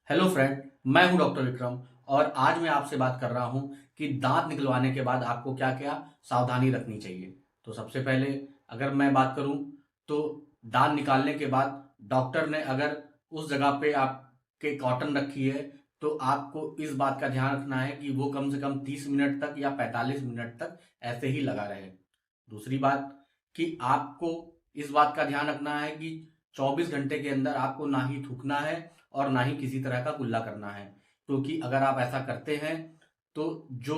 Hello friend, मैं हूं doctor Vikram. और आज मैं आपसे बात कर रहा हूं कि दांत निकलवाने के बाद आपको क्या क्या सावधानी रखनी चाहिए। तो सबसे पहले अगर मैं बात करूं तो दांत निकालने के बाद डॉक्टर ने अगर उस जगह पे आपके कॉटन रखी है तो आपको इस बात का ध्यान रखना है कि वो कम से कम 30 मिनट तक या 45 मिनट तक ऐसे ही लगा रहे। दूसरी बात कि आपको इस बात का ध्यान रखना है कि 24 घंटे के अंदर आपको ना ही थूकना है और ना ही किसी तरह का कुल्ला करना है, क्योंकि अगर आप ऐसा करते हैं तो जो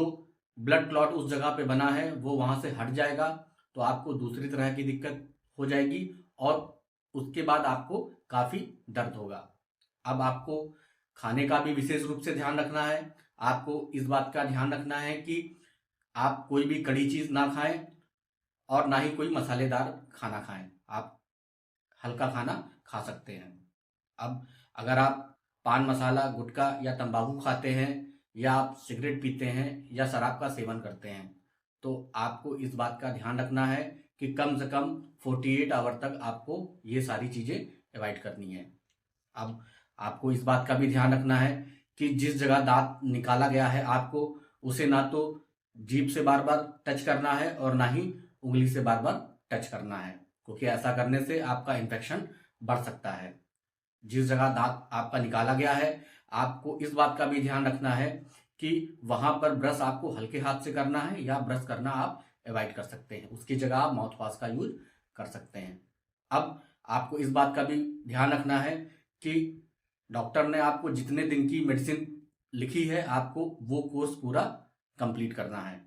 ब्लड क्लॉट उस जगह पे बना है वो वहां से हट जाएगा, तो आपको दूसरी तरह की दिक्कत हो जाएगी और उसके बाद आपको काफी दर्द होगा। अब आपको खाने का भी विशेष रूप से ध्यान रखना है। आपको इस बात का ध्यान रखना है कि आप कोई भी कड़ी चीज ना खाएं और ना ही कोई मसालेदार खाना खाएं। आप हल्का खाना खा सकते हैं। अब अगर आप पान मसाला गुटखा या तंबाकू खाते हैं या आप सिगरेट पीते हैं या शराब का सेवन करते हैं तो आपको इस बात का ध्यान रखना है कि कम से कम 48 आवर तक आपको ये सारी चीजें अवॉइड करनी है। अब आपको इस बात का भी ध्यान रखना है कि जिस जगह दांत निकाला गया है आपको उसे ना तो जीभ से बार बार टच करना है और ना ही उंगली से बार बार टच करना है, क्योंकि ऐसा करने से आपका इन्फेक्शन बढ़ सकता है। जिस जगह दांत आपका निकाला गया है आपको इस बात का भी ध्यान रखना है कि वहां पर ब्रश आपको हल्के हाथ से करना है या ब्रश करना आप अवॉइड कर सकते हैं, उसकी जगह आप माउथ वॉश का यूज कर सकते हैं। अब आपको इस बात का भी ध्यान रखना है कि डॉक्टर ने आपको जितने दिन की मेडिसिन लिखी है आपको वो कोर्स पूरा कंप्लीट करना है।